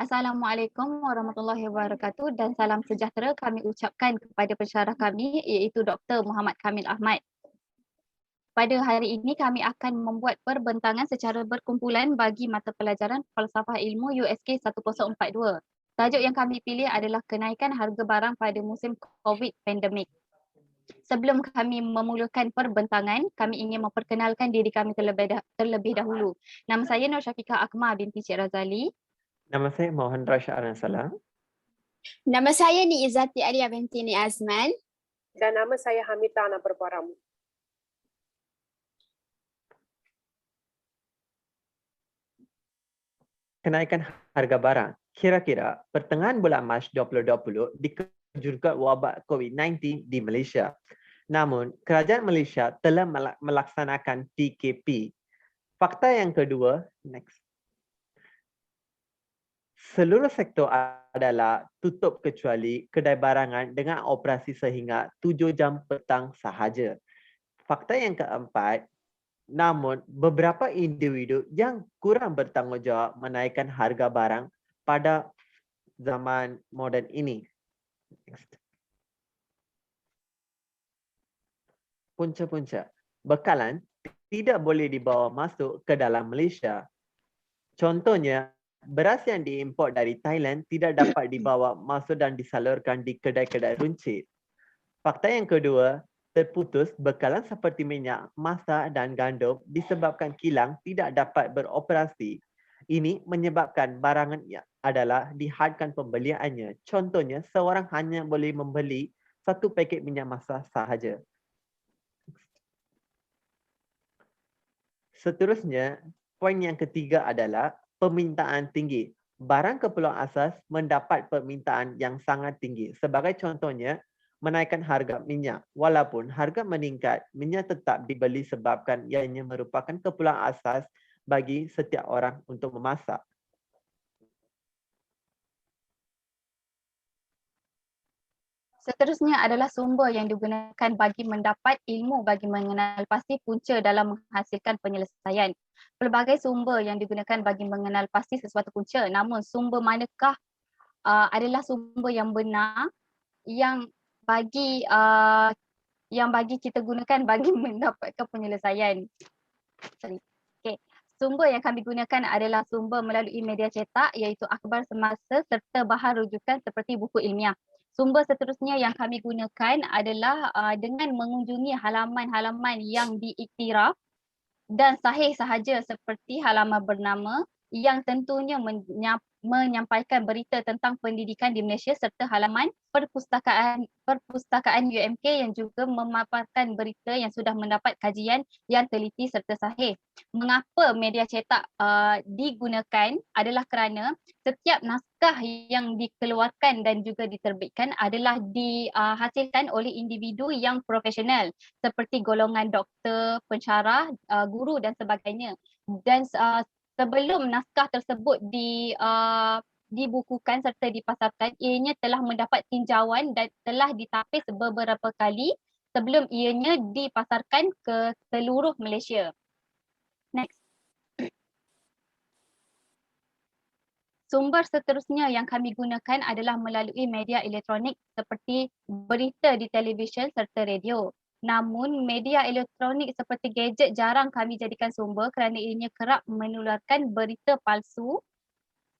Assalamualaikum warahmatullahi wabarakatuh dan salam sejahtera kami ucapkan kepada pensyarah kami iaitu Dr. Muhammad Kamil Ahmad. Pada hari ini kami akan membuat perbentangan secara berkumpulan bagi mata pelajaran Falsafah Ilmu USK 1042. Tajuk yang kami pilih adalah kenaikan harga barang pada musim COVID pandemik. Sebelum kami memulakan perbentangan, kami ingin memperkenalkan diri kami terlebih dahulu. Nama saya Nur Syafiqah Akmal binti Cik Razali. Nama saya Mohan Rashid Salam. Nama saya Ni Izzati Alia binti Ni Azman. Dan nama saya Hamita Ana Perparamu. Kenaikan harga barang. Kira-kira pertengahan bulan Mac 2020 dikejutkan wabak COVID-19 di Malaysia. Namun, kerajaan Malaysia telah melaksanakan PKP. Fakta yang kedua, next. Seluruh sektor adalah tutup kecuali kedai barangan dengan operasi sehingga 7 jam petang sahaja. Fakta yang keempat, namun beberapa individu yang kurang bertanggungjawab menaikkan harga barang pada zaman moden ini. Next. Punca-punca. Bekalan tidak boleh dibawa masuk ke dalam Malaysia. Contohnya, beras yang diimport dari Thailand tidak dapat dibawa masuk dan disalurkan di kedai-kedai runcit. Fakta yang kedua, terputus bekalan seperti minyak, masak dan gandum disebabkan kilang tidak dapat beroperasi. Ini menyebabkan barangan adalah dihadkan pembeliannya. Contohnya, seorang hanya boleh membeli 1 paket minyak masak sahaja. Seterusnya, poin yang ketiga adalah permintaan tinggi. Barang keperluan asas mendapat permintaan yang sangat tinggi. Sebagai contohnya, menaikkan harga minyak. Walaupun harga meningkat, minyak tetap dibeli sebabkan ianya merupakan keperluan asas bagi setiap orang untuk memasak. Seterusnya adalah sumber yang digunakan bagi mendapat ilmu bagi mengenal pasti punca dalam menghasilkan penyelesaian. Pelbagai sumber yang digunakan bagi mengenal pasti sesuatu punca, namun sumber manakah adalah sumber yang benar yang bagi kita gunakan bagi mendapatkan penyelesaian. Okay. Sumber yang kami gunakan adalah sumber melalui media cetak iaitu akhbar semasa serta bahan rujukan seperti buku ilmiah. Sumber seterusnya yang kami gunakan adalah dengan mengunjungi halaman-halaman yang diiktiraf dan sahih sahaja seperti halaman bernama yang tentunya menyampaikan berita tentang pendidikan di Malaysia serta halaman perpustakaan UMK yang juga memaparkan berita yang sudah mendapat kajian yang teliti serta sahih. Mengapa media cetak digunakan adalah kerana setiap naskah yang dikeluarkan dan juga diterbitkan adalah dihasilkan oleh individu yang profesional seperti golongan doktor, pensyarah, guru dan sebagainya. Dan sebelum naskah tersebut dibukukan serta dipasarkan, ianya telah mendapat tinjauan dan telah ditapis beberapa kali sebelum ianya dipasarkan ke seluruh Malaysia. Next. Sumber seterusnya yang kami gunakan adalah melalui media elektronik seperti berita di televisyen serta radio. Namun media elektronik seperti gadget jarang kami jadikan sumber kerana ianya kerap menularkan berita palsu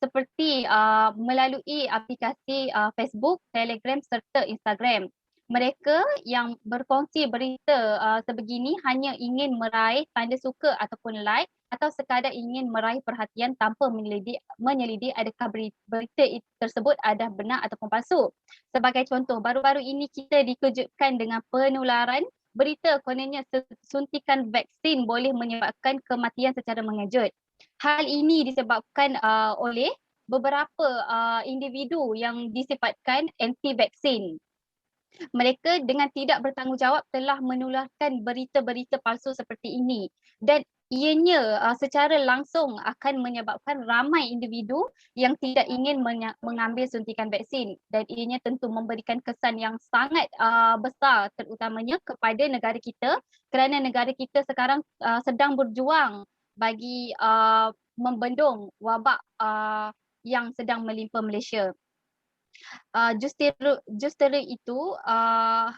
seperti melalui aplikasi Facebook, Telegram serta Instagram. Mereka yang berkongsi berita sebegini hanya ingin meraih tanda suka ataupun like atau sekadar ingin meraih perhatian tanpa menyelidik adakah berita tersebut ada benar ataupun palsu. Sebagai contoh, baru-baru ini kita dikejutkan dengan penularan berita kononnya suntikan vaksin boleh menyebabkan kematian secara mengejut. Hal ini disebabkan oleh beberapa individu yang disifatkan anti-vaksin. Mereka dengan tidak bertanggungjawab telah menularkan berita-berita palsu seperti ini dan ianya secara langsung akan menyebabkan ramai individu yang tidak ingin mengambil suntikan vaksin dan ianya tentu memberikan kesan yang sangat besar terutamanya kepada negara kita kerana negara kita sekarang sedang berjuang bagi membendung wabak yang sedang melimpa Malaysia. Justru itu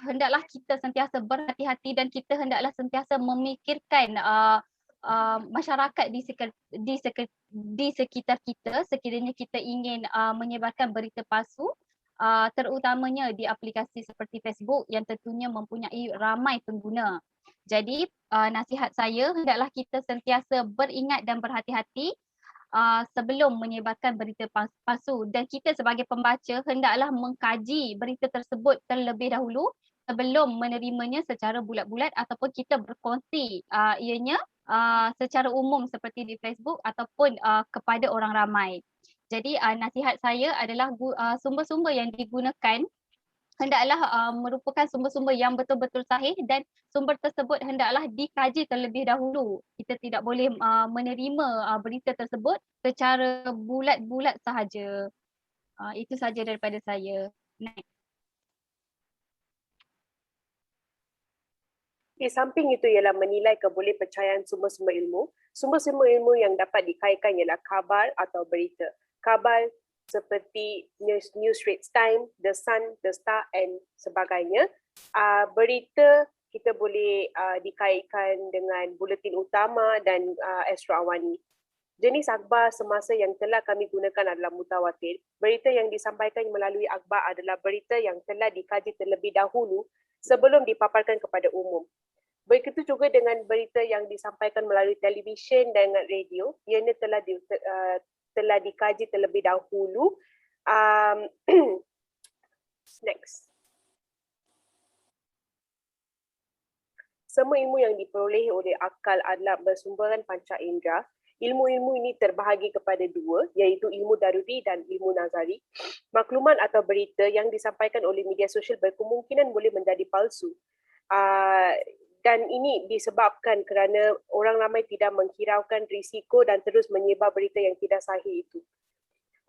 hendaklah kita sentiasa berhati-hati dan kita hendaklah sentiasa memikirkan masyarakat di sekitar kita sekiranya kita ingin menyebarkan berita palsu, terutamanya di aplikasi seperti Facebook yang tentunya mempunyai ramai pengguna. Jadi nasihat saya hendaklah kita sentiasa beringat dan berhati-hati sebelum menyebarkan berita palsu, dan kita sebagai pembaca hendaklah mengkaji berita tersebut terlebih dahulu sebelum menerimanya secara bulat-bulat ataupun kita berkongsi ianya secara umum seperti di Facebook ataupun kepada orang ramai. Jadi nasihat saya adalah sumber-sumber yang digunakan hendaklah merupakan sumber-sumber yang betul-betul sahih dan sumber tersebut hendaklah dikaji terlebih dahulu. Kita tidak boleh menerima berita tersebut secara bulat-bulat sahaja. Itu sahaja daripada saya. Next. Di samping itu ialah menilai kebolehpercayaan sumber-sumber ilmu. Sumber-sumber ilmu yang dapat dikaitkan ialah khabar atau berita. Khabar seperti News Straits Times, The Sun, The Star and sebagainya. Berita kita boleh dikaitkan dengan Buletin Utama dan Astro Awani. Jenis akhbar semasa yang telah kami gunakan adalah mutawatir. Berita yang disampaikan melalui akhbar adalah berita yang telah dikaji terlebih dahulu sebelum dipaparkan kepada umum. Begitu juga dengan berita yang disampaikan melalui televisyen dan radio, ianya telah dikaji terlebih dahulu. Next. Semua ilmu yang diperoleh oleh akal adalah bersumberkan panca indera. Ilmu-ilmu ini terbahagi kepada dua, iaitu ilmu daruri dan ilmu nazari. Maklumat atau berita yang disampaikan oleh media sosial berkemungkinan boleh menjadi palsu. Dan ini disebabkan kerana orang ramai tidak menghiraukan risiko dan terus menyebar berita yang tidak sahih itu.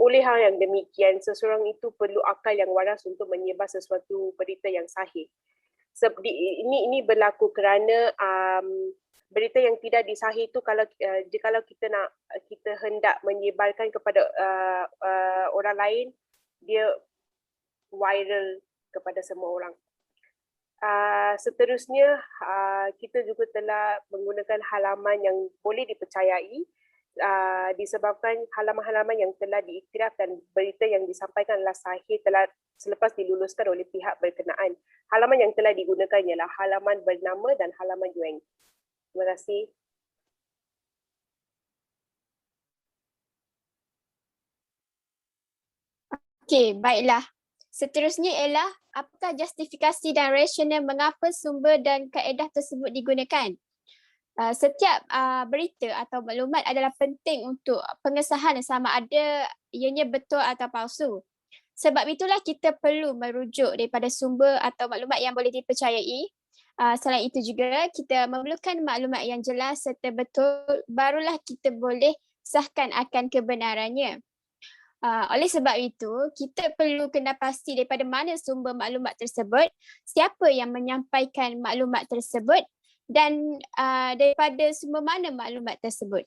Oleh hal yang demikian, seseorang itu perlu akal yang waras untuk menyebar sesuatu berita yang sahih. Ini berlaku kerana berita yang tidak disahih itu jikalau kita hendak menyebarkan kepada orang lain, dia viral kepada semua orang. Seterusnya, kita juga telah menggunakan halaman yang boleh dipercayai disebabkan halaman-halaman yang telah diiktiraf dan berita yang disampaikan adalah sahih telah selepas diluluskan oleh pihak berkenaan. Halaman yang telah digunakan ialah halaman bernama dan halaman UNG. Terima kasih. Okey, baiklah. Seterusnya ialah apakah justifikasi dan rasional mengapa sumber dan kaedah tersebut digunakan? Setiap berita atau maklumat adalah penting untuk pengesahan sama ada ianya betul atau palsu. Sebab itulah kita perlu merujuk daripada sumber atau maklumat yang boleh dipercayai. Selain itu juga kita memerlukan maklumat yang jelas serta betul, barulah kita boleh sahkan akan kebenarannya. Oleh sebab itu, kita perlu kena pasti daripada mana sumber maklumat tersebut, siapa yang menyampaikan maklumat tersebut dan daripada sumber mana maklumat tersebut.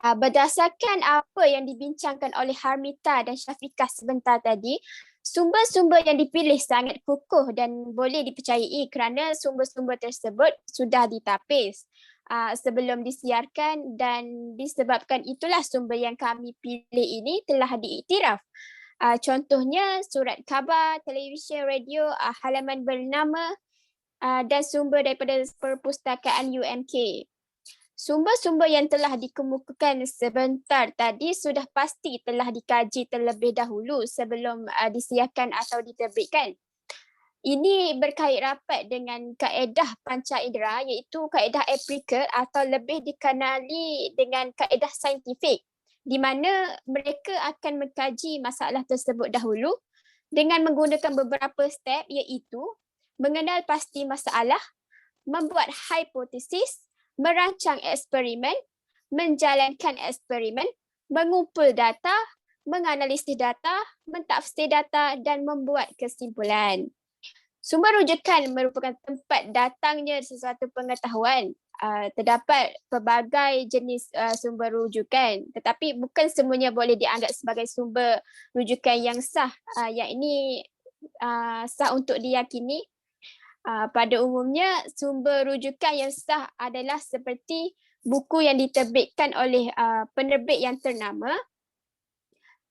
Berdasarkan apa yang dibincangkan oleh Harmita dan Syafiqah sebentar tadi, sumber-sumber yang dipilih sangat kukuh dan boleh dipercayai kerana sumber-sumber tersebut sudah ditapis sebelum disiarkan dan disebabkan itulah sumber yang kami pilih ini telah diiktiraf. Contohnya surat khabar, televisyen, radio, halaman bernama dan sumber daripada perpustakaan UMK. Sumber-sumber yang telah dikemukakan sebentar tadi sudah pasti telah dikaji terlebih dahulu sebelum disiarkan atau diterbitkan. Ini berkait rapat dengan kaedah panca indera iaitu kaedah empirikal atau lebih dikenali dengan kaedah saintifik di mana mereka akan mengkaji masalah tersebut dahulu dengan menggunakan beberapa step iaitu mengenal pasti masalah, membuat hipotesis, merancang eksperimen, menjalankan eksperimen, mengumpul data, menganalisis data, mentafsir data dan membuat kesimpulan. Sumber rujukan merupakan tempat datangnya sesuatu pengetahuan terdapat pelbagai jenis sumber rujukan, tetapi bukan semuanya boleh dianggap sebagai sumber rujukan yang sah. Yang ini sah untuk diyakini. Pada umumnya, sumber rujukan yang sah adalah seperti buku yang diterbitkan oleh penerbit yang ternama,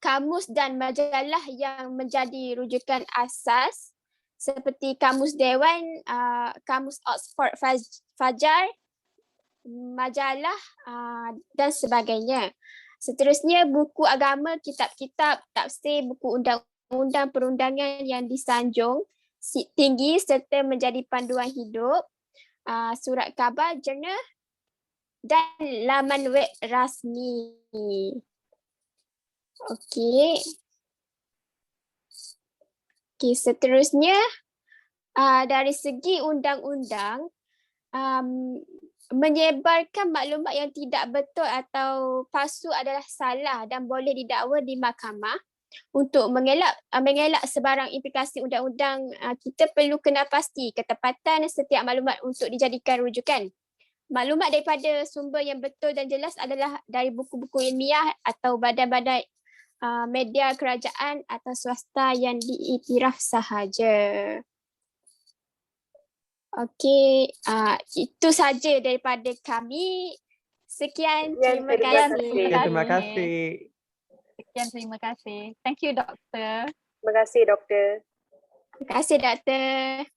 kamus dan majalah yang menjadi rujukan asas seperti Kamus Dewan, Kamus Oxford Fajar, majalah dan sebagainya. Seterusnya, buku agama, kitab-kitab, tafsir, buku undang-undang perundangan yang disanjung tinggi serta menjadi panduan hidup, surat khabar, jurnal dan laman web rasmi. Okey. Okey, seterusnya dari segi undang-undang, menyebarkan maklumat yang tidak betul atau palsu adalah salah dan boleh didakwa di mahkamah. Untuk mengelak sebarang implikasi undang-undang, kita perlu kenal pasti ketepatan setiap maklumat untuk dijadikan rujukan. Maklumat daripada sumber yang betul dan jelas adalah dari buku-buku ilmiah atau badan-badan media kerajaan atau swasta yang diiktiraf sahaja. Okey, itu saja daripada kami. Sekian, terima kasih. Terima kasih. Sekian, terima kasih. Thank you, Doktor. Terima kasih, Doktor. Terima kasih, Doktor.